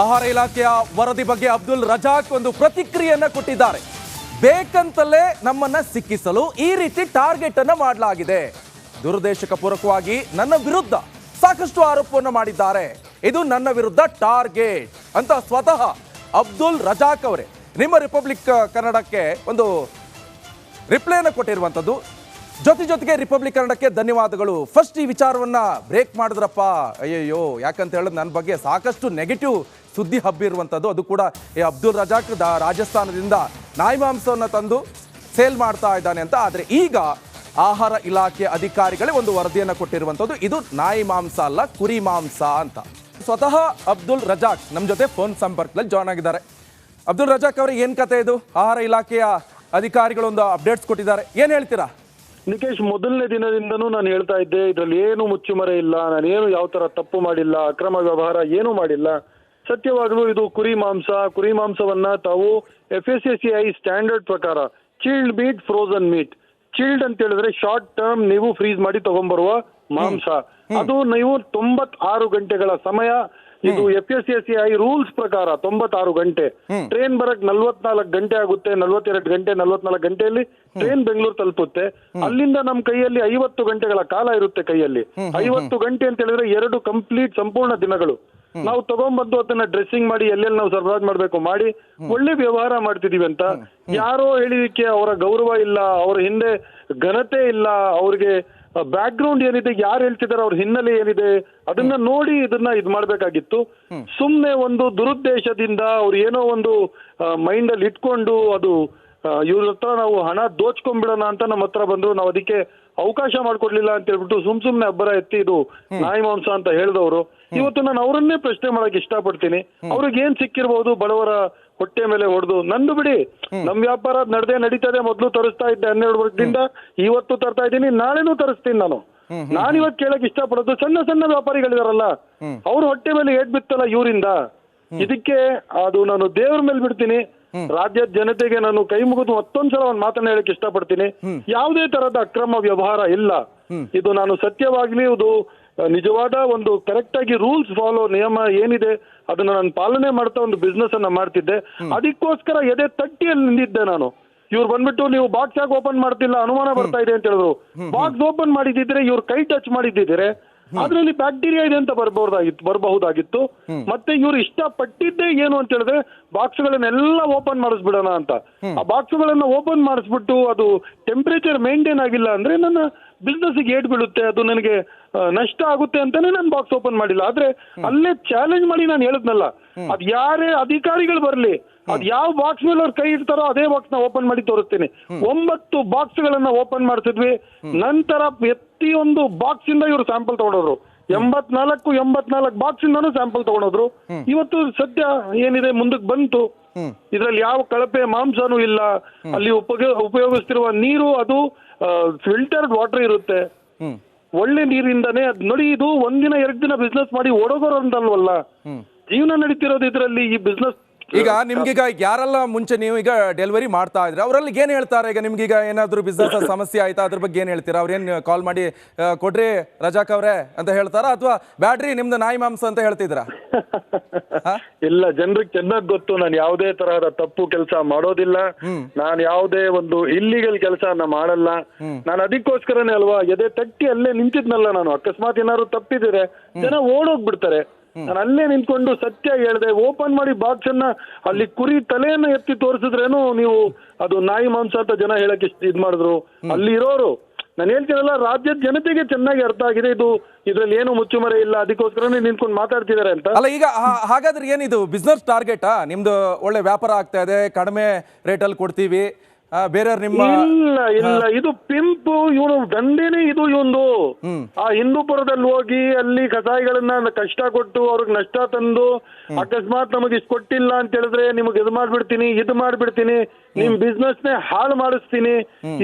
ಆಹಾರ ಇಲಾಖೆಯ ವರದಿ ಬಗ್ಗೆ ಅಬ್ದುಲ್ ರಜಾಕ್ ಒಂದು ಪ್ರತಿಕ್ರಿಯೆಯನ್ನ ಕೊಟ್ಟಿದ್ದಾರೆ. ಬೇಕಂತಲೇ ನಮ್ಮನ್ನ ಸಿಕ್ಕಿಸಲು ಈ ರೀತಿ ಟಾರ್ಗೆಟ್ ಅನ್ನ ಮಾಡಲಾಗಿದೆ. ದುರುದ್ದೇಶಕ ಪೂರ್ವಕವಾಗಿ ನನ್ನ ವಿರುದ್ಧ ಸಾಕಷ್ಟು ಆರೋಪವನ್ನು ಮಾಡಿದ್ದಾರೆ. ಇದು ನನ್ನ ವಿರುದ್ಧ ಟಾರ್ಗೆಟ್ ಅಂತ ಸ್ವತಃ ಅಬ್ದುಲ್ ರಜಾಕ್ ಅವರೇ ನಿಮ್ಮ ರಿಪಬ್ಲಿಕ್ ಕನ್ನಡಕ್ಕೆ ಒಂದು ರಿಪ್ಲೈನ ಕೊಟ್ಟಿರುವಂಥದ್ದು. ಜೊತೆಗೆ ರಿಪಬ್ಲಿಕ್ ಕನ್ನಡಕ್ಕೆ ಧನ್ಯವಾದಗಳು. ಫಸ್ಟ್ ಈ ವಿಚಾರವನ್ನ ಬ್ರೇಕ್ ಮಾಡಿದ್ರಪ್ಪ, ಅಯ್ಯಯ್ಯೋ, ಯಾಕಂತ ಹೇಳಿದ್ರೆ ನನ್ನ ಬಗ್ಗೆ ಸಾಕಷ್ಟು ನೆಗೆಟಿವ್ ಸುದ್ದಿ ಹಬ್ಬಿರುವಂಥದ್ದು. ಅದು ಕೂಡ ಈ ಅಬ್ದುಲ್ ರಜಾಕ್ ರಾಜಸ್ಥಾನದಿಂದ ನಾಯಿ ಮಾಂಸವನ್ನು ತಂದು ಸೇಲ್ ಮಾಡ್ತಾ ಇದ್ದಾನೆ ಅಂತ. ಆದರೆ ಈಗ ಆಹಾರ ಇಲಾಖೆ ಅಧಿಕಾರಿಗಳೇ ಒಂದು ವರದಿಯನ್ನು ಕೊಟ್ಟಿರುವಂಥದ್ದು. ಇದು ನಾಯಿ ಮಾಂಸ ಅಲ್ಲ, ಕುರಿ ಮಾಂಸ ಅಂತ. ಸ್ವತಃ ಅಬ್ದುಲ್ ರಜಾಕ್ ನಮ್ಮ ಜೊತೆ ಫೋನ್ ಸಂಪರ್ಕದಲ್ಲಿ ಜಾಯ್ನ್ ಆಗಿದ್ದಾರೆ. ಅಬ್ದುಲ್ ರಜಾಕ್ ಅವರೇ, ಏನು ಕತೆ ಇದು? ಆಹಾರ ಇಲಾಖೆಯ ಅಧಿಕಾರಿಗಳೊಂದು ಅಪ್ಡೇಟ್ಸ್ ಕೊಟ್ಟಿದ್ದಾರೆ, ಏನು ಹೇಳ್ತೀರಾ? ನಿಕೇಶ್, ಮೊದಲನೇ ದಿನದಿಂದನೂ ನಾನು ಹೇಳ್ತಾ ಇದ್ದೆ, ಇದರಲ್ಲಿ ಏನು ಮುಚ್ಚುಮರೆ ಇಲ್ಲ, ನಾನೇನು ಯಾವ ತರ ತಪ್ಪು ಮಾಡಿಲ್ಲ, ಅಕ್ರಮ ವ್ಯವಹಾರ ಏನು ಮಾಡಿಲ್ಲ. ಸತ್ಯವಾಗಲೂ ಇದು ಕುರಿ ಮಾಂಸವನ್ನ ತಾವು FSSAI ಸ್ಟ್ಯಾಂಡರ್ಡ್ ಪ್ರಕಾರ chilled meet, frozen meet. Chilled ಅಂತ ಹೇಳಿದ್ರೆ ಶಾರ್ಟ್ ಟರ್ಮ್ ನೀವು ಫ್ರೀಸ್ ಮಾಡಿ ತಗೊಂಡ್ಬರುವ ಮಾಂಸ. ಅದು ನೀವು 96 ಗಂಟೆಗಳ ಸಮಯ. ಇದು FSSAI ರೂಲ್ಸ್ ಪ್ರಕಾರ 96 ಗಂಟೆ. ಟ್ರೈನ್ ಬರಕ್ 44 ಗಂಟೆ ಆಗುತ್ತೆ, 42 ಗಂಟೆ, 44 ಗಂಟೆಯಲ್ಲಿ ಟ್ರೈನ್ ಬೆಂಗಳೂರು ತಲುಪುತ್ತೆ. ಅಲ್ಲಿಂದ ನಮ್ ಕೈಯಲ್ಲಿ 50 ಗಂಟೆಗಳ ಕಾಲ ಇರುತ್ತೆ ಕೈಯಲ್ಲಿ. 50 ಗಂಟೆ ಅಂತ ಹೇಳಿದ್ರೆ 2 ಕಂಪ್ಲೀಟ್ ಸಂಪೂರ್ಣ ದಿನಗಳು. ನಾವು ತಗೊಂಡ್ಬಂದು ಅದನ್ನ ಡ್ರೆಸ್ಸಿಂಗ್ ಮಾಡಿ ಎಲ್ಲೆಲ್ಲಿ ನಾವು ಸರ್ಬರಾಜ್ ಮಾಡ್ಬೇಕು ಮಾಡಿ ಒಳ್ಳೆ ವ್ಯವಹಾರ ಮಾಡ್ತಿದೀವಿ ಅಂತ ಯಾರೋ ಹೇಳಿದಕ್ಕೆ ಅವರ ಗೌರವ ಇಲ್ಲ, ಅವರ ಹಿಂದೆ ಘನತೆ ಇಲ್ಲ, ಅವ್ರಿಗೆ ಬ್ಯಾಕ್ ಗ್ರೌಂಡ್ ಏನಿದೆ, ಯಾರು ಹೇಳ್ತಿದಾರೆ, ಅವ್ರ ಹಿನ್ನೆಲೆ ಏನಿದೆ, ಅದನ್ನ ನೋಡಿ ಇದನ್ನ ಇದ್ ಮಾಡ್ಬೇಕಾಗಿತ್ತು. ಸುಮ್ನೆ ಒಂದು ದುರುದ್ದೇಶದಿಂದ ಅವ್ರು ಏನೋ ಒಂದು ಮೈಂಡ್ ಅಲ್ಲಿ ಇಟ್ಕೊಂಡು ಅದು ಇವ್ರ ಹತ್ರ ನಾವು ಹಣ ದೋಚ್ಕೊಂಡ್ಬಿಡೋಣ ಅಂತ ನಮ್ಮ ಹತ್ರ ಬಂದ್ರು. ನಾವು ಅದಕ್ಕೆ ಅವಕಾಶ ಮಾಡ್ಕೊಡ್ಲಿಲ್ಲ ಅಂತ ಹೇಳ್ಬಿಟ್ಟು ಸುಮ್ನೆ ಅಬ್ಬರ ಎತ್ತಿ ಇದು ನಾಯಿ ಮಾಂಸ ಅಂತ ಹೇಳಿದವರು. ಇವತ್ತು ನಾನು ಅವರನ್ನೇ ಪ್ರಶ್ನೆ ಮಾಡಕ್ ಇಷ್ಟಪಡ್ತೀನಿ. ಅವ್ರಿಗೆ ಏನ್ ಸಿಕ್ಕಿರ್ಬೋದು ಬಡವರ ಹೊಟ್ಟೆ ಮೇಲೆ ಹೊಡೆದು? ನಂದು ಬಿಡಿ, ನಮ್ ವ್ಯಾಪಾರ ನಡೀತದೆ. ಮೊದ್ಲು ತರಿಸ್ತಾ ಇದ್ದೆ 12 ವರ್ಷದಿಂದ, ಇವತ್ತು ತರ್ತಾ ಇದ್ದೀನಿ, ನಾಳೆನೂ ತರಿಸ್ತೀನಿ. ನಾನಿವತ್ತು ಕೇಳಕ್ ಇಷ್ಟಪಡೋದು ಸಣ್ಣ ವ್ಯಾಪಾರಿಗಳಿದಾರಲ್ಲ, ಅವ್ರ ಹೊಟ್ಟೆ ಮೇಲೆ ಏಟ್ ಬಿತ್ತಲ್ಲ ಇವರಿಂದ. ಇದಕ್ಕೆ ಅದು ನಾನು ದೇವ್ರ ಮೇಲೆ ಬಿಡ್ತೀನಿ. ರಾಜ್ಯದ ಜನತೆಗೆ ನಾನು ಕೈ ಮುಗಿದು ಮತ್ತೊಂದ್ಸಲ ಒಂದು ಮಾತನ್ನ ಹೇಳಕ್ ಇಷ್ಟಪಡ್ತೀನಿ. ಯಾವುದೇ ತರದ ಅಕ್ರಮ ವ್ಯವಹಾರ ಇಲ್ಲ. ಇದು ನಾನು ಸತ್ಯವಾಗ್ಲಿ ಇದು ನಿಜವಾದ ಒಂದು ಕರೆಕ್ಟ್ ಆಗಿ ರೂಲ್ಸ್ ಫಾಲೋ, ನಿಯಮ ಏನಿದೆ ಅದನ್ನ ನಾನು ಪಾಲನೆ ಮಾಡ್ತಾ ಒಂದು ಬಿಸ್ನೆಸ್ ಅನ್ನ ಮಾಡ್ತಿದ್ದೆ. ಅದಕ್ಕೋಸ್ಕರ ಎದೆ ತಟ್ಟಿಯಲ್ಲಿ ನಿಂತಿದ್ದೆ ನಾನು. ಇವ್ರು ಬಂದ್ಬಿಟ್ಟು ನೀವು ಬಾಕ್ಸ್ ಯಾಕೆ ಓಪನ್ ಮಾಡ್ತಿಲ್ಲ, ಅನುಮಾನ ಬರ್ತಾ ಇದೆ ಅಂತ ಹೇಳಿದ್ರು. ಬಾಕ್ಸ್ ಓಪನ್ ಮಾಡಿದ್ರೆ ಇವ್ರು ಕೈ ಟಚ್ ಮಾಡಿದ್ದಿದ್ರೆ ಅದ್ರಲ್ಲಿ ಬ್ಯಾಕ್ಟೀರಿಯಾ ಇದೆ ಅಂತ ಬರಬಹುದಾಗಿತ್ತು. ಮತ್ತೆ ಇವ್ರು ಇಷ್ಟಪಟ್ಟಿದ್ದೇ ಏನು ಅಂತ ಹೇಳಿದ್ರೆ ಬಾಕ್ಸ್ಗಳನ್ನೆಲ್ಲ ಓಪನ್ ಮಾಡಿಸ್ಬಿಡೋಣ ಅಂತ. ಆ ಬಾಕ್ಸ್ಗಳನ್ನ ಓಪನ್ ಮಾಡಿಸ್ಬಿಟ್ಟು ಅದು ಟೆಂಪರೇಚರ್ ಮೇಂಟೈನ್ ಆಗಿಲ್ಲ ಅಂದ್ರೆ ನನ್ನ ಬಿಸ್ನೆಸ್ ಏಟ್ ಬೀಳುತ್ತೆ, ಅದು ನನಗೆ ನಷ್ಟ ಆಗುತ್ತೆ ಅಂತಾನೆ ನಾನು ಬಾಕ್ಸ್ ಓಪನ್ ಮಾಡಿಲ್ಲ. ಆದ್ರೆ ಅಲ್ಲೇ ಚಾಲೆಂಜ್ ಮಾಡಿ ನಾನು ಹೇಳಿದ್ನಲ್ಲ, ಅದ್ ಯಾರೇ ಅಧಿಕಾರಿಗಳು ಬರ್ಲಿ, ಅದ್ ಯಾವ ಬಾಕ್ಸ್ ಮೇಲೆ ಅವ್ರ ಕೈ ಇರ್ತಾರೋ ಅದೇ ಬಾಕ್ಸ್ ನ ಓಪನ್ ಮಾಡಿ ತೋರಿಸ್ತೀನಿ. 9 ಬಾಕ್ಸ್ ಗಳನ್ನ ಓಪನ್ ಮಾಡ್ತಿದ್ವಿ. ನಂತರ ಪ್ರತಿಯೊಂದು ಬಾಕ್ಸ್ ಇಂದ ಇವರು ಸ್ಯಾಂಪಲ್ ತಗೊಂಡೋದ್ರು. 84 ಬಾಕ್ಸ್ ಇಂದಾನು ಸ್ಯಾಂಪಲ್ ತಗೊಂಡೋದ್ರು. ಇವತ್ತು ಸದ್ಯ ಏನಿದೆ ಮುಂದಕ್ಕೆ ಬಂತು. ಇದ್ರಲ್ಲಿ ಯಾವ ಕಳಪೆ ಮಾಂಸನೂ ಇಲ್ಲ. ಅಲ್ಲಿ ಉಪಯೋಗಿಸ್ತಿರುವ ನೀರು ಅದು ಫಿಲ್ಟರ್ಡ್ ವಾಟರ್ ಇರುತ್ತೆ, ಒಳ್ಳೆ ನೀರಿಂದಾನೆ. ಅದ್ ನೋಡಿ, ಇದು 1 ದಿನ 2 ದಿನ ಬಿಸ್ನೆಸ್ ಮಾಡಿ ಓಡೋಗೋರು ಅಂತಲ್ವಲ್ಲ, ಜೀವನ ನಡೀತಿರೋದು ಇದರಲ್ಲಿ. ಈ ಬಿಸ್ನೆಸ್ ಈಗ ನಿಮ್ಗೀಗ ಯಾರೆಲ್ಲ ಮುಂಚೆ ನೀವು ಈಗ ಡೆಲಿವರಿ ಮಾಡ್ತಾ ಇದ್ರೆ ಅವರಲ್ಲಿ ಏನ್ ಹೇಳ್ತಾರೆ? ಈಗ ನಿಮ್ಗೀಗ ಏನಾದ್ರು ಬಿಸ್ನೆಸ್ ಸಮಸ್ಯೆ ಆಯ್ತಾ, ಅದ್ರ ಬಗ್ಗೆ ಏನ್ ಹೇಳ್ತೀರಾ? ಅವ್ರೇನ್ ಕಾಲ್ ಮಾಡಿ ಕೊಡ್ರಿ ರಜಾಕ್ ಅವ್ರೆ ಅಂತ ಹೇಳ್ತಾರ, ಅಥವಾ ಬ್ಯಾಡ್ರಿ ನಿಮ್ದು ನಾಯಿ ಮಾಂಸ ಅಂತ ಹೇಳ್ತಿದ್ರ? ಇಲ್ಲ, ಜನರಿಗೆ ಚೆನ್ನಾಗಿ ಗೊತ್ತು ನಾನು ಯಾವುದೇ ತರಹದ ತಪ್ಪು ಕೆಲಸ ಮಾಡೋದಿಲ್ಲ. ನಾನು ಯಾವುದೇ ಒಂದು ಇಲ್ಲಿಗಲ್ ಕೆಲಸ ಮಾಡಲ್ಲ. ನಾನು ಅದಕ್ಕೋಸ್ಕರನೇ ಅಲ್ವಾ ಎದೆ ತಟ್ಟಿ ಅಲ್ಲೇ ನಿಂತಿದ್ನಲ್ಲ. ನಾನು ಅಕಸ್ಮಾತ್ ಏನಾದ್ರು ತಪ್ಪಿದ್ರೆ ಜನ ಓಡೋಗ್ಬಿಡ್ತಾರೆ. ನಾನು ಅಲ್ಲೇ ನಿಂತ್ಕೊಂಡು ಸತ್ಯ ಹೇಳ್ದೆ. ಓಪನ್ ಮಾಡಿ ಬಾಕ್ಸ್ ಅನ್ನ ಅಲ್ಲಿ ಕುರಿ ತಲೆಯನ್ನ ಎತ್ತಿ ತೋರಿಸಿದ್ರೇನು ನೀವು ಅದು ನಾಯಿ ಮಾಂಸ ಅಂತ ಜನ ಹೇಳಕ್ ಇದ್ ಮಾಡಿದ್ರು. ಅಲ್ಲಿ ಇರೋರು, ನಾನು ಹೇಳ್ತೀನಲ್ಲ, ರಾಜ್ಯದ ಜನತೆಗೆ ಚೆನ್ನಾಗಿ ಅರ್ಥ ಆಗಿದೆ ಇದು, ಇದ್ರಲ್ಲಿ ಏನು ಮುಚ್ಚುಮರೆ ಇಲ್ಲ, ಅದಕ್ಕೋಸ್ಕರನೇ ನಿಂತ್ಕೊಂಡು ಮಾತಾಡ್ತಿದ್ದಾರೆ ಅಂತ. ಅಲ್ಲ, ಈಗ ಹಾಗಾದ್ರೆ ಏನಿದು ಬಿಸ್ನೆಸ್ ಟಾರ್ಗೆಟಾ ನಿಮ್ದು? ಒಳ್ಳೆ ವ್ಯಾಪಾರ ಆಗ್ತಾ ಇದೆ, ಕಡಿಮೆ ರೇಟಲ್ಲಿ ಕೊಡ್ತೀವಿ, ಬೇರೆಯವ್ರು ನಿಮ್ಮ ಇಲ್ಲ ಇದು ಪಿಂಪು, ಇವನು ದಂಧೆನೇ ಇದು. ಇವೊಂದು ಆ ಹಿಂದೂಪುರದಲ್ಲಿ ಹೋಗಿ ಅಲ್ಲಿ ಕಸಾಯಿಗಳನ್ನ ಕಷ್ಟ ಕೊಟ್ಟು ಅವ್ರಿಗೆ ನಷ್ಟ ತಂದು ಅಕಸ್ಮಾತ್ ನಮಗೆ ಇಷ್ಟು ಕೊಟ್ಟಿಲ್ಲ ಅಂತ ಹೇಳಿದ್ರೆ ನಿಮಗೆ ಇದು ಮಾಡ್ಬಿಡ್ತೀನಿ, ನಿಮ್ ಬಿಸ್ನೆಸ್ ನೇ ಹಾಳು ಮಾಡಿಸ್ತೀನಿ.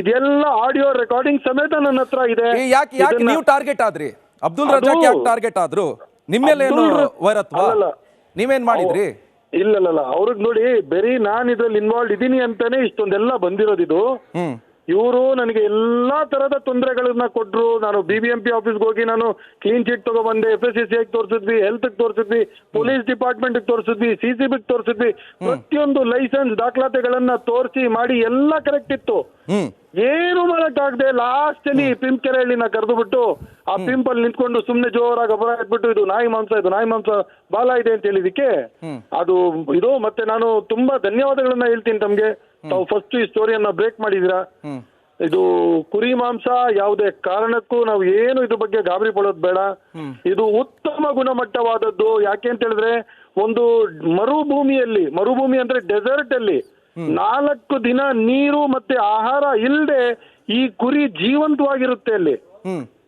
ಇದೆಲ್ಲ ಆಡಿಯೋ ರೆಕಾರ್ಡಿಂಗ್ ಸಮೇತ ನನ್ನ ಹತ್ರ ಇದೆ. ಯಾಕೆ ನೀವು ಟಾರ್ಗೆಟ್ ಆದ್ರಿ? ಅಬ್ದುಲ್ ರಜಾಕ್ ಯಾಕೆ ಟಾರ್ಗೆಟ್ ಆದ್ರು? ನಿಮ್ಮೇಲೆ ಏನು ವೈರತ್ವ? ನೀವೇನ್ ಮಾಡಿದ್ರಿ? ಇಲ್ಲ ಅವ್ರಿಗೆ ನೋಡಿ, ಬರೀ ನಾನು ಇದ್ರಲ್ಲಿ ಇನ್ವಾಲ್ವ್ ಇದೀನಿ ಅಂತಾನೆ ಇಷ್ಟೊಂದೆಲ್ಲ ಬಂದಿರೋದು. ಇದು ಇವರು ನನಗೆ ಎಲ್ಲಾ ತರದ ತೊಂದರೆಗಳನ್ನ ಕೊಟ್ರು. ನಾನು BBMP ಆಫೀಸ್ಗೆ ಹೋಗಿ ನಾನು ಕ್ಲೀನ್ ಚಿಟ್ ತಗೊಬಂದೆ, FSSAI ತೋರಿಸಿದ್ವಿ, ಹೆಲ್ತ್ ತೋರಿಸಿದ್ವಿ, ಪೊಲೀಸ್ ಡಿಪಾರ್ಟ್ಮೆಂಟ್ ತೋರಿಸಿದ್ವಿ, CCB ತೋರಿಸಿದ್ವಿ. ಪ್ರತಿಯೊಂದು ಲೈಸೆನ್ಸ್ ದಾಖಲಾತಿಗಳನ್ನ ತೋರಿಸಿ ಮಾಡಿ ಎಲ್ಲ ಕರೆಕ್ಟ್ ಇತ್ತು. ಏನು ಮಾಡಕ್ಕಾಗದೆ ಲಾಸ್ಟ್ ಅಲ್ಲಿ ಪಿಂಪ್ಕೆರೆಹಳ್ಳಿನ ಕರೆದು ಬಿಟ್ಟು ಆ ಪಿಂಪಲ್ ನಿಂತ್ಕೊಂಡು ಸುಮ್ನೆ ಜೋರಾಗಿ ಅಪರ ಹಾಕ್ಬಿಟ್ಟು ಇದು ನಾಯಿ ಮಾಂಸ ಬಾಲ ಇದೆ ಅಂತ ಹೇಳಿದಕ್ಕೆ ಅದು ಇದು. ಮತ್ತೆ ನಾನು ತುಂಬಾ ಧನ್ಯವಾದಗಳನ್ನ ಹೇಳ್ತೀನಿ ತಮ್ಗೆ. ತಾವು ಫಸ್ಟ್ ಈ ಸ್ಟೋರಿಯನ್ನ ಬ್ರೇಕ್ ಮಾಡಿದೀರಾ. ಇದು ಕುರಿ ಮಾಂಸ ಯಾವುದೇ ಕಾರಣಕ್ಕೂ ನಾವು ಏನು ಇದ್ರ ಬಗ್ಗೆ ಗಾಬರಿ ಪಡೋದು ಬೇಡ. ಇದು ಉತ್ತಮ ಗುಣಮಟ್ಟವಾದದ್ದು. ಯಾಕೆ ಅಂತ ಹೇಳಿದ್ರೆ ಒಂದು ಮರುಭೂಮಿ ಅಂದ್ರೆ ಡೆಸರ್ಟ್ ಅಲ್ಲಿ 4 ದಿನ ನೀರು ಮತ್ತೆ ಆಹಾರ ಇಲ್ಲದೆ ಈ ಕುರಿ ಜೀವಂತವಾಗಿರುತ್ತೆ ಅಲ್ಲಿ.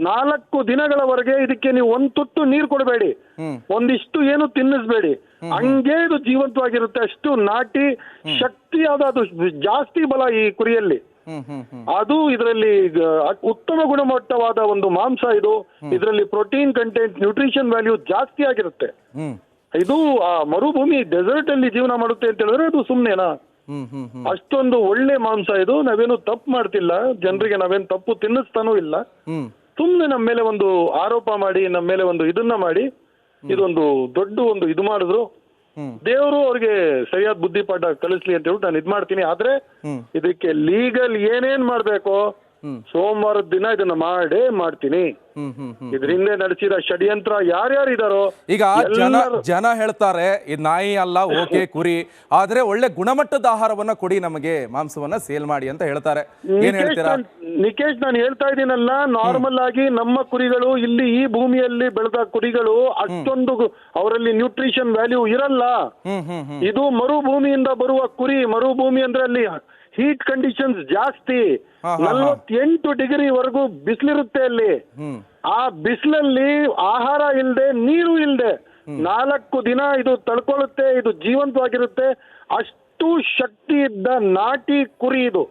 4 ದಿನಗಳವರೆಗೆ ಇದಕ್ಕೆ ನೀವು ಒಂದ್ ತುತ್ತು ನೀರು ಕೊಡಬೇಡಿ, ಒಂದಿಷ್ಟು ಏನು ತಿನ್ನಿಸ್ಬೇಡಿ, ಹಂಗೆ ಇದು ಜೀವಂತವಾಗಿರುತ್ತೆ. ಅಷ್ಟು ನಾಟಿ ಶಕ್ತಿಯಾದ ಅದು ಜಾಸ್ತಿ ಬಲ ಈ ಕುರಿಯಲ್ಲಿ. ಅದು ಇದರಲ್ಲಿ ಉತ್ತಮ ಗುಣಮಟ್ಟವಾದ ಒಂದು ಮಾಂಸ. ಇದು ಇದರಲ್ಲಿ ಪ್ರೋಟೀನ್ ಕಂಟೆಂಟ್, ನ್ಯೂಟ್ರಿಷನ್ ವ್ಯಾಲ್ಯೂ ಜಾಸ್ತಿ ಆಗಿರುತ್ತೆ. ಇದು ಆ ಮರುಭೂಮಿ ಡೆಸರ್ಟ್ ಅಲ್ಲಿ ಜೀವನ ಮಾಡುತ್ತೆ ಅಂತ ಹೇಳಿದ್ರೆ ಅದು ಸುಮ್ನೆನಾ? ಅಷ್ಟೊಂದು ಒಳ್ಳೆ ಮಾಂಸ ಇದು. ನಾವೇನು ತಪ್ಪು ಮಾಡ್ತಿಲ್ಲ, ಜನರಿಗೆ ನಾವೇನು ತಪ್ಪು ತಿನ್ನಿಸ್ತಾನೂ ಇಲ್ಲ. ಸುಮ್ನೆ ನಮ್ಮ ಮೇಲೆ ಒಂದು ಆರೋಪ ಮಾಡಿ, ನಮ್ಮ ಮೇಲೆ ಒಂದು ಇದನ್ನ ಮಾಡಿ, ಇದೊಂದು ದೊಡ್ಡ ಒಂದು ಇದು ಮಾಡಿದ್ರು. ದೇವರು ಅವ್ರಿಗೆ ಸರಿಯಾದ ಬುದ್ಧಿಪಾಠ ಕಲಿಸ್ಲಿ ಅಂತ ಹೇಳ್ಬಿಟ್ಟು ನಾನು ಇದ್ ಮಾಡ್ತೀನಿ. ಆದ್ರೆ ಇದಕ್ಕೆ ಲೀಗಲ್ ಏನೇನ್ ಮಾಡ್ಬೇಕೋ ಸೋಮವಾರದ ದಿನ ಇದನ್ನ ಮಾಡ್ತೀನಿ. ಇದ್ರ ಹಿಂದೆ ನಡೆಸಿದ ಷಡ್ಯಂತ್ರ ಯಾರ್ಯಾರಿದಾರೋ ಈಗ ಜನ ಹೇಳ್ತಾರೆ ಇದು ನಾಯಿ ಅಲ್ಲ, ಓಕೆ ಕುರಿ, ಆದ್ರೆ ಒಳ್ಳೆ ಗುಣಮಟ್ಟದ ಆಹಾರವನ್ನ ಕೊಡಿ, ನಮಗೆ ಮಾಂಸವನ್ನ ಸೇಲ್ ಮಾಡಿ ಅಂತ ಹೇಳ್ತಾರೆ. ಏನ್ ಹೇಳ್ತೀರಾ? ನಿಕೇಶ್, ನಾನು ಹೇಳ್ತಾ ಇದ್ದೀನಲ್ಲ, ನಾರ್ಮಲ್ ಆಗಿ ನಮ್ಮ ಕುರಿಗಳು ಇಲ್ಲಿ ಈ ಭೂಮಿಯಲ್ಲಿ ಬೆಳೆದ ಕುರಿಗಳು ಅಷ್ಟೊಂದು ಅವರಲ್ಲಿ ನ್ಯೂಟ್ರಿಷನ್ ವ್ಯಾಲ್ಯೂ ಇರಲ್ಲ. ಇದು ಮರುಭೂಮಿಯಿಂದ ಬರುವ ಕುರಿ. ಮರುಭೂಮಿ ಅಂದ್ರೆ ಅಲ್ಲಿ ಹೀಟ್ ಕಂಡೀಷನ್ಸ್ ಜಾಸ್ತಿ, 48 ಡಿಗ್ರಿ ವರೆಗೂ ಬಿಸಿಲಿರುತ್ತೆ ಅಲ್ಲಿ. ಆ ಬಿಸಿಲಲ್ಲಿ ಆಹಾರ ಇಲ್ಲದೆ, ನೀರು ಇಲ್ಲದೆ 4 ದಿನ ಇದು ತಡ್ಕೊಳ್ಳುತ್ತೆ. ಇದು ಜೀವಂತವಾಗಿರುತ್ತೆ. ಅಷ್ಟು ಶಕ್ತಿ ಇದ್ದ ನಾಟಿ ಕುರಿ ಇದು.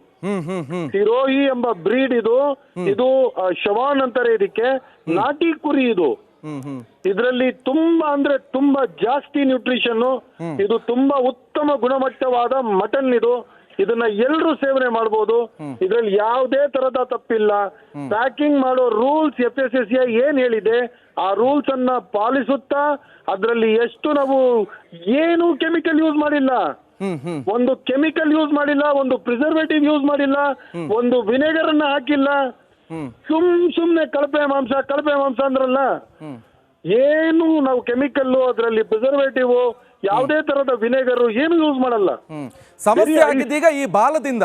ಸಿರೋಹಿ ಎಂಬ ಬ್ರೀಡ್ ಇದು. ಇದು ಶವಾನ್ ಅಂತಾರೆ ಇದಕ್ಕೆ. ನಾಟಿ ಕುರಿ ಇದು. ಇದರಲ್ಲಿ ತುಂಬಾ ಅಂದ್ರೆ ತುಂಬಾ ಜಾಸ್ತಿ ನ್ಯೂಟ್ರಿಷನ್. ಇದು ತುಂಬಾ ಉತ್ತಮ ಗುಣಮಟ್ಟವಾದ ಮಟನ್ ಇದು. ಇದನ್ನ ಎಲ್ಲರೂ ಸೇವನೆ ಮಾಡಬಹುದು. ಇದರಲ್ಲಿ ಯಾವುದೇ ತರದ ತಪ್ಪಿಲ್ಲ. ಪ್ಯಾಕಿಂಗ್ ಮಾಡೋ ರೂಲ್ಸ್ FSSAI ಏನ್ ಹೇಳಿದೆ ಆ ರೂಲ್ಸ್ ಅನ್ನ ಪಾಲಿಸುತ್ತಾ ಅದರಲ್ಲಿ ಎಷ್ಟು ನಾವು ಏನು ಕೆಮಿಕಲ್ ಯೂಸ್ ಮಾಡಿಲ್ಲ, ಒಂದು ಕೆಮಿಕಲ್ ಯೂಸ್ ಮಾಡಿಲ್ಲ, ಒಂದು ಪ್ರಿಸರ್ವೇಟಿವ್ ಯೂಸ್ ಮಾಡಿಲ್ಲ, ಒಂದು ವಿನೆಗರ್ ಅನ್ನ ಹಾಕಿಲ್ಲ. ಸುಮ್ನೆ ಕಳಪೆ ಮಾಂಸ ಅಂದ್ರಲ್ಲ, ಏನು ನಾವು ಕೆಮಿಕಲ್, ಅದರಲ್ಲಿ ಪ್ರಿಸರ್ವೇಟಿವ್, ಯಾವುದೇ ತರದ ವಿನೆಗರ್ ಏನು ಯೂಸ್ ಮಾಡಲ್ಲ. ಸಮಸ್ಯೆ ಆಗಿದ್ದೀಗ ಈ ಬಾಲದಿಂದ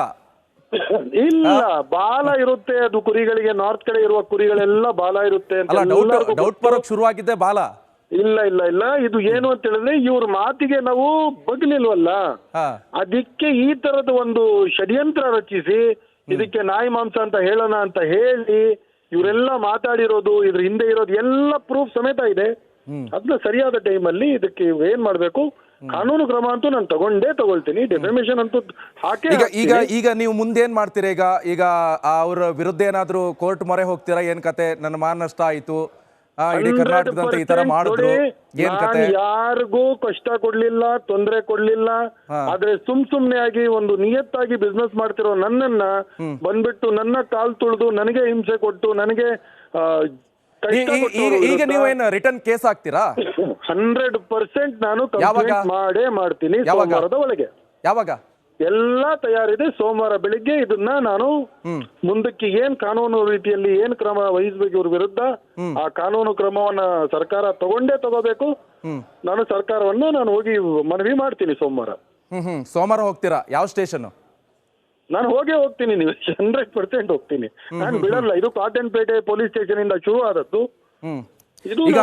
ಇಲ್ಲ, ಬಾಲ ಇರುತ್ತೆ. ಅದು ಕುರಿಗಳಿಗೆ ನಾರ್ತ್ ಕಡೆ ಇರುವ ಕುರಿಗಳೆಲ್ಲ ಬಾಲ ಇರುತ್ತೆ ಅಂತ ಡೌಟ್ ಬರೋಕ್ ಶುರುವಾಗಿದ್ದೆ ಬಾಲ. ಇಲ್ಲ, ಇದು ಏನು ಅಂತ ಹೇಳಿದ್ರೆ ಇವ್ರ ಮಾತಿಗೆ ನಾವು ಬಗ್ಲಿಲ್ವಲ್ಲ, ಅದಕ್ಕೆ ಈ ತರದ ಒಂದು ಷಡ್ಯಂತ್ರ ರಚಿಸಿ ಇದಕ್ಕೆ ನಾಯಿ ಮಾಂಸ ಅಂತ ಹೇಳೋಣ ಅಂತ ಹೇಳಿ ಇವರೆಲ್ಲ ಮಾತಾಡಿರೋದು, ಇದ್ರ ಹಿಂದೆ ಇರೋದು ಎಲ್ಲ ಪ್ರೂಫ್ ಸಮೇತ ಇದೆ. ಅದನ್ನ ಸರಿಯಾದ ಟೈಮ್ ಅಲ್ಲಿ ಇದಕ್ಕೆ ಏನ್ ಮಾಡ್ಬೇಕು ಕಾನೂನು ಕ್ರಮ ಅಂತೂ ನಾನು ತಗೊಳ್ತೀನಿ. ಡೆಫಮೇಷನ್ ಅಂತೂ ಹಾಕಿ. ಈಗ ನೀವು ಮುಂದೇನ್ ಮಾಡ್ತೀರಾ? ಈಗ ಅವ್ರ ವಿರುದ್ಧ ಏನಾದ್ರು ಕೋರ್ಟ್ ಮೊರೆ ಹೋಗ್ತೀರಾ? ಏನ್ ಕತೆ, ನನ್ನ ಮಾನ ನಷ್ಟ ಆಯ್ತು, ಇಡೀ ಕರ್ನಾಟಕದಂತ ಈ ತರ ಮಾಡಿದ್ರು, ಏನ್ ಕತೆ? ಯಾರಿಗೂ ಕಷ್ಟ ಕೊಡ್ಲಿಲ್ಲ, ತೊಂದರೆ ಕೊಡ್ಲಿಲ್ಲ. ಆದ್ರೆ ಸುಮ್ನೆ ಆಗಿ ಒಂದು ನಿಯತ್ತಾಗಿ ಬಿಸ್ನೆಸ್ ಮಾಡ್ತಿರೋ ನನ್ನನ್ನ ಬಂದ್ಬಿಟ್ಟು ನನ್ನ ಕಾಲ್ ತುಳಿದು ನನಗೆ ಹಿಂಸೆ ಕೊಟ್ಟು ನನಗೆ ಈಗ ನೀವೇನು ರಿಟರ್ನ್ ಕೇಸ್ ಹಾಕ್ತೀರಾ? 100% ನಾನು ಕಂಪ್ಲೇಂಟ್ ಮಾಡ್ತೀನಿ ಸೋಮವಾರದ ಒಳಗೆ. ಯಾವಾಗ? ಎಲ್ಲ ತಯಾರಿದೆ. ಸೋಮವಾರ ಬೆಳಿಗ್ಗೆ ಇದನ್ನ ನಾನು ಮುಂದಕ್ಕೆ ಏನ್ ಕಾನೂನು ರೀತಿಯಲ್ಲಿ ಏನ್ ಕ್ರಮ ವಹಿಸಬೇಕು ಇವ್ರ ವಿರುದ್ಧ, ಆ ಕಾನೂನು ಕ್ರಮವನ್ನ ಸರ್ಕಾರ ತಗೋಬೇಕು. ನಾನು ಸರ್ಕಾರವನ್ನ ನಾನು ಹೋಗಿ ಮನವಿ ಮಾಡ್ತೀನಿ ಸೋಮವಾರ. ಸೋಮವಾರ ಹೋಗ್ತೀರಾ? ಯಾವ ಸ್ಟೇಷನ್? ನಾನು ಹೋಗ್ತೀನಿ, ನೀವು 100% ಹೋಗ್ತೀನಿ. ನಾನು ಬಿಡಲ್ಲ. ಇದು ಕಾಟನ್ಪೇಟೆ ಪೊಲೀಸ್ ಸ್ಟೇಷನ್ ಇಂದ ಶುರು ಆದದ್ದು. ಈಗ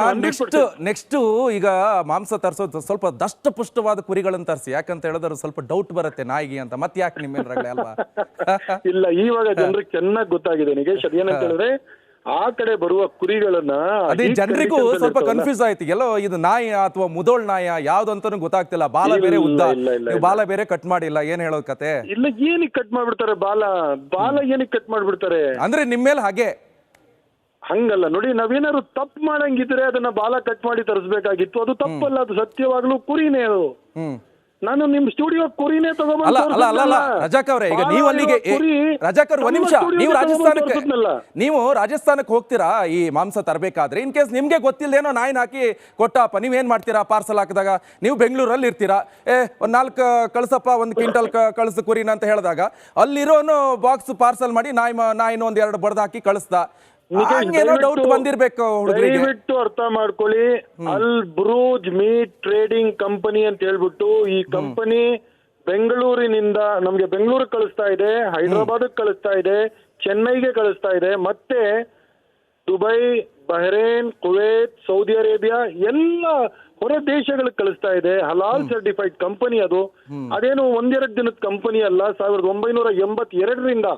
ನೆಕ್ಸ್ಟ್ ಈಗ ಮಾಂಸ ತರಿಸೋದು ಸ್ವಲ್ಪ ದಷ್ಟಪುಷ್ಟವಾದ ಕುರಿಗಳನ್ನು ತರಿಸಿ. ಯಾಕಂತ ಹೇಳಿದ್ರೆ ಸ್ವಲ್ಪ ಡೌಟ್ ಬರುತ್ತೆ ನಾಯಿಗೆ ಅಂತ. ಮತ್ತೆ ಯಾಕೆ ನಿಮ್ಮ ರಗಳೆ ಅಲ್ವಾ? ಇಲ್ಲ, ಇವಾಗ ಜನರಿಗೆ ಚೆನ್ನಾಗಿ ಗೊತ್ತಾಗಿದೆ ನಿಗೇಶ್. ಅದೇನಂತ ಹೇಳಿದ್ರೆ ಆ ಕಡೆ ಬರುವ ಕುರಿಗಳನ್ನ ಅದೇ ಜನರಿಗೂ ಸ್ವಲ್ಪ ಕನ್ಫ್ಯೂಸ್ ಆಯ್ತು. ಎಲ್ಲೋ ಇದು ನಾಯಿ ಅಥವಾ ಮುದೋಳ್ ನಾಯ ಯಾವ್ದು ಅಂತಾನು ಗೊತ್ತಾಗ್ತಿಲ್ಲ. ಬಾಲ ಬೇರೆ ಉದ್ದ, ಬಾಲ ಬೇರೆ ಕಟ್ ಮಾಡಿಲ್ಲ. ಏನ್ ಹೇಳೋದ್ ಕತೆ? ಇಲ್ಲ, ಏನಕ್ಕೆ ಕಟ್ ಮಾಡ್ಬಿಡ್ತಾರೆ ಬಾಲ ಏನಕ್ಕೆ ಕಟ್ ಮಾಡ್ಬಿಡ್ತಾರೆ ಅಂದ್ರೆ ನಿಮ್ಮೇಲೆ ಹಾಗೆ ಹಂಗಲ್ಲ ನೋಡಿ. ನಾವೇನಾದ್ರು ತಪ್ಪು ಮಾಡಂಗಿದ್ರೆ ಅದನ್ನ ಬಾಲ ಕಟ್ ಮಾಡಿ ತರಿಸ್ಬೇಕಾಗಿತ್ತು. ಅದು ತಪ್ಪಲ್ಲ, ಅದು ಸತ್ಯವಾಗ್ಲೂ ಕುರಿನೇ. ಅದು ನಾನು ನಿಮ್ ಸ್ಟುಡಿಯೋ ಕುರಿನೇ ಅಲ್ಲ ಅಲ್ಲ ಅಲ್ಲ ಅಲ್ಲ ರಜಾಕ್ ಅವರೇ, ಈಗ ನೀವು ಅಲ್ಲಿಗೆ ರಜಾಕ್ ಅವ್ರೆ ಒಂದ್ ನಿಮಿಷ, ನೀವು ರಾಜಸ್ಥಾನಕ್ಕೆ ಹೋಗ್ತೀರಾ ಈ ಮಾಂಸ ತರಬೇಕಾದ್ರೆ, ಇನ್ ಕೇಸ್ ನಿಮ್ಗೆ ಗೊತ್ತಿಲ್ಲದೇನೋ ನಾಯಿನ ಹಾಕಿ ಕೊಟ್ಟಪ್ಪ, ನೀವೇನ್ ಮಾಡ್ತೀರಾ? ಪಾರ್ಸಲ್ ಹಾಕಿದಾಗ ನೀವು ಬೆಂಗಳೂರಲ್ಲಿ ಇರ್ತೀರಾ, ಒಂದ್ 4 ಕಳ್ಸಪ್ಪ, 1 ಕ್ವಿಂಟಲ್ ಕಳ್ಸ ಕುರಿನ ಅಂತ ಹೇಳಿದಾಗ ಅಲ್ಲಿರೋನು ಬಾಕ್ಸ್ ಪಾರ್ಸಲ್ ಮಾಡಿ ನಾಯಿನ ಒಂದ್ 2 ಬಡ್ದು ಹಾಕಿ ಕಳಿಸ್ದ, ಏನೋ ಡೌಟ್ ಬಂದಿರ್ಬೇಕು ಹುಡುಗರಿಗೆ. ದಯವಿಟ್ಟು ಅರ್ಥ ಮಾಡ್ಕೊಳ್ಳಿ, ಅಲ್ ಬ್ರೂಜ್ ಮೀಟ್ ಟ್ರೇಡಿಂಗ್ ಕಂಪನಿ ಅಂತ ಹೇಳ್ಬಿಟ್ಟು ಈ ಕಂಪನಿ ಬೆಂಗಳೂರಿನಿಂದ ನಮ್ಗೆ ಬೆಂಗಳೂರಿಗೆ ಕಳಿಸ್ತಾ ಇದೆ, ಹೈದರಾಬಾದ್ ಕಳಿಸ್ತಾ ಇದೆ, ಚೆನ್ನೈಗೆ ಕಳಿಸ್ತಾ ಇದೆ, ಮತ್ತೆ Dubai, Bahrain, Kuwait, Saudi Arabia ಎಲ್ಲ ಹೊರ ದೇಶಗಳಿಗೆ ಕಳಿಸ್ತಾ ಇದೆ. ಹಲಾಲ್ ಸರ್ಟಿಫೈಡ್ ಕಂಪನಿ ಅದು. ಅದೇನು 1-2 ದಿನದ ಕಂಪನಿ ಅಲ್ಲ. 1982ರಿಂದ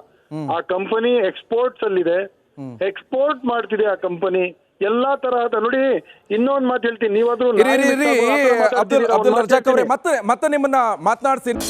ಆ ಕಂಪನಿ ಎಕ್ಸ್ಪೋರ್ಟ್ಸ್ ಅಲ್ಲಿದೆ, ಎಕ್ಸ್ಪೋರ್ಟ್ ಮಾಡ್ತಿದೆ ಆ ಕಂಪನಿ ಎಲ್ಲಾ ತರಹದ. ನೋಡಿ, ಇನ್ನೊಂದು ಮಾತು ಹೇಳ್ತೀನಿ, ನೀವಾದ್ರೂ ಅಬ್ದುಲ್ ರಜಾಕ್ ಅವರೇ ಮತ್ತೆ ನಿಮ್ಮನ್ನ ಮಾತನಾಡ್ತೀನಿ.